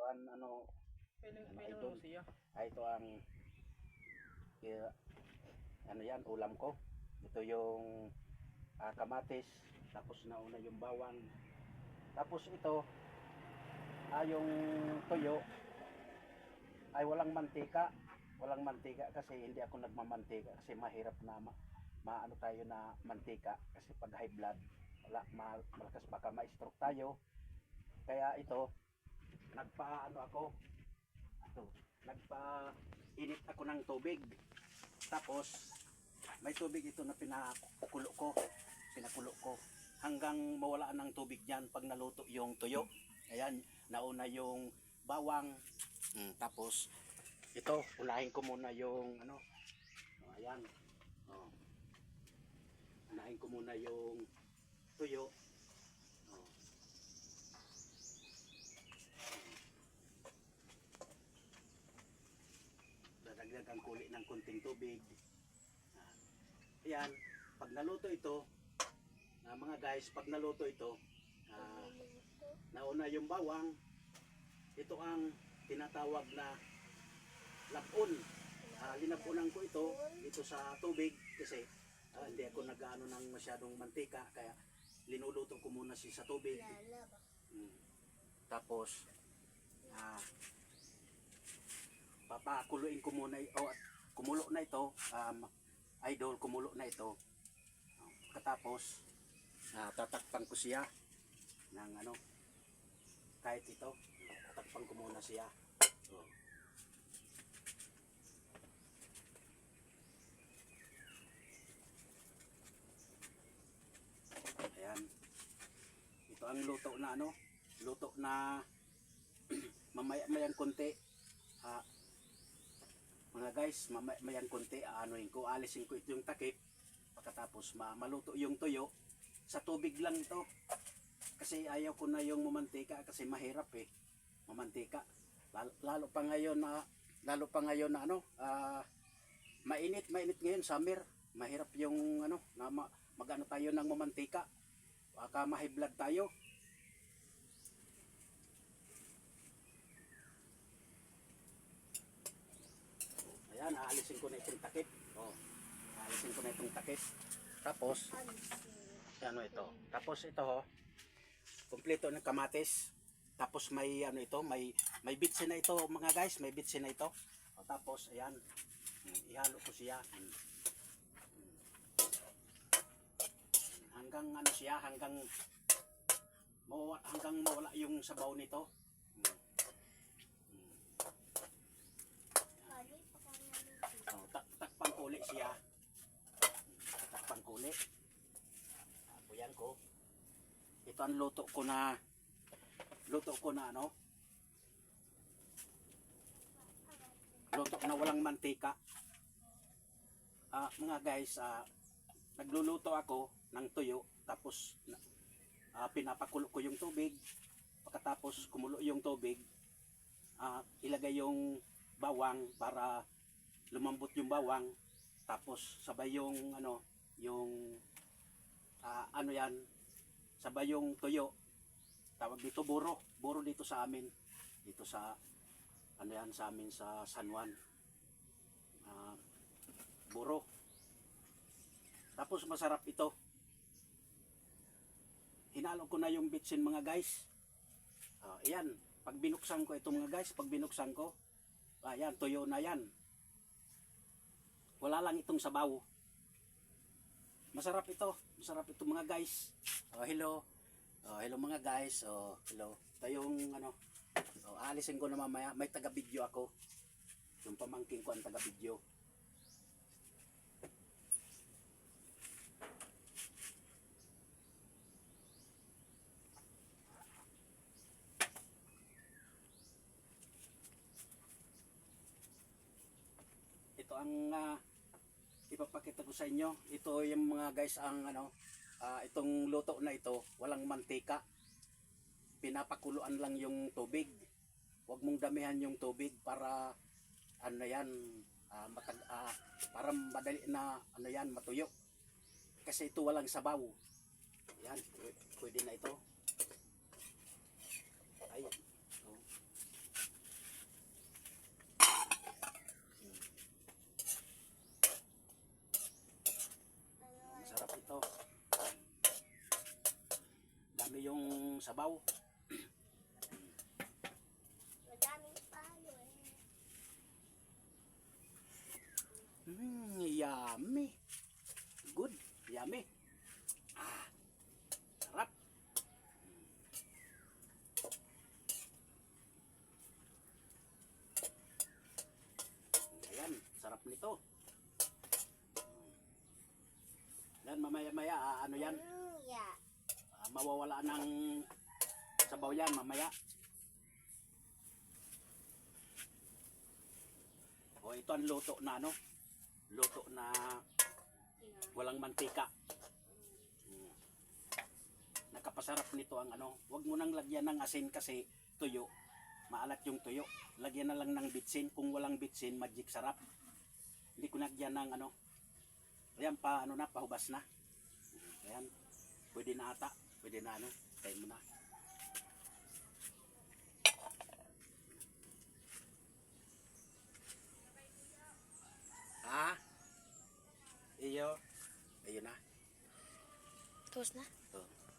ang ano, Pinuno siya. ito ang ano yan, ulam ko. Ito yung kamatis, tapos nauna yung bawang. Tapos ito, yung tuyo ay walang mantika. Walang mantika kasi hindi ako nagmamantika kasi mahirap na maano tayo na mantika kasi pag high blood wala malakas baka ma-stroke tayo. Kaya ito nagpaano ako nagpa-init ako ng tubig. Tapos may tubig ito na pinakulo ko hanggang mawala ng tubig diyan pag naluto yung tuyo. Ayan, nauna yung bawang. Tapos ito, unahin ko muna yung ano. Ayan. Oh. Unahin ko muna yung tuyo. Oh. Dadagdagan ko ulit ng kunting tubig. Ayan, pag naluto ito, mga guys, pag naluto ito, nauna yung bawang. Ito ang tinatawag na lapon. Linapunan ko ito sa tubig kasi hindi ako nag-ano ng masyadong mantika kaya linuluto ko muna siya sa tubig. Tapos papakuluin ko muna kumulo na ito, idol, kumulo na ito. Katapos tatakpan ko siya ng ano, kahit ito, tatakpan ko muna siya. Ayan. Ito ang luto na ano, luto na mamaya-mayang konti. Mga guys, mamaya-mayang konti, anuhin ko, alisin ko ito yung takip. Pagkatapos maluto yung tuyo, sa tubig lang ito. Kasi ayaw ko na yung mamantika kasi mahirap mamantika. Lalo pa ngayon na ano, mainit ngayon, summer. Mahirap yung ano, na mag-ano tayo ng mamantika. Baka ma-high blood tayo. Ayan, aalisin ko na itong takip. Aalisin ko na itong takip. Tapos, ano ito? Tapos ito, kumpleto ng kamatis. Tapos may ano ito, may bitsin na ito mga guys, may bitsin na ito. Tapos ayan, ihalo ko siya. Hanggang ano siya, hanggang mawala yung sabaw nito. Takpan ko ulit siya. Takpan ko ulit. Ayan ko. Ito ang luto ko na ano, luto na walang mantika. Mga guys, nagluluto ako ng tuyo, tapos pinapakulo ko yung tubig. Pagkatapos kumulo yung tubig, ilagay yung bawang para lumambot yung bawang. Tapos sabay yung ano, yung ano yan, sabay yung tuyo. Tawag dito buro dito sa amin, dito sa ano yan, sa amin sa San Juan, buro. Tapos masarap ito. Hinalo ko na yung bitsin mga guys. Ayan, pag binuksan ko ito mga guys, pag binuksan ko, ayan, tuyo na yan. Wala lang itong sabaw. Masarap ito mga guys. Hello. Hello mga guys. Hello. Ito yung ano, alisin ko na mamaya. May taga-video ako. Yung pamangking ko ang taga-video. Ito ang ipapakita ko sa inyo. Ito yung mga guys ang ano, itong luto na ito, walang mantika. Pinapakuluan lang yung tubig. Huwag mong damihan yung tubig para ano yan, para madali na ano yan, matuyo. Kasi ito walang sabaw. Yan, pwede na ito. Ay, sabaw. Madaming palo eh. Yummy. Good. Yummy. Sarap. Ayan, sarap nito. Yan, mamaya-maya, ano yan, Yeah. mawawala ng sabaw yan mamaya. O ito ang luto na ano, luto na walang mantika. Nakapasarap nito ang ano, wag mo nang lagyan ng asin kasi tuyo, maalat yung tuyo. Lagyan na lang ng bitsin, kung walang bitsin, magic sarap. Hindi ko nagyan ng ano, ayan pa ano na, pahubas na. Ayan, pwede na ata, pwede na ano, tayo mo na. Iyo, ayun na. Tapos na? Oh.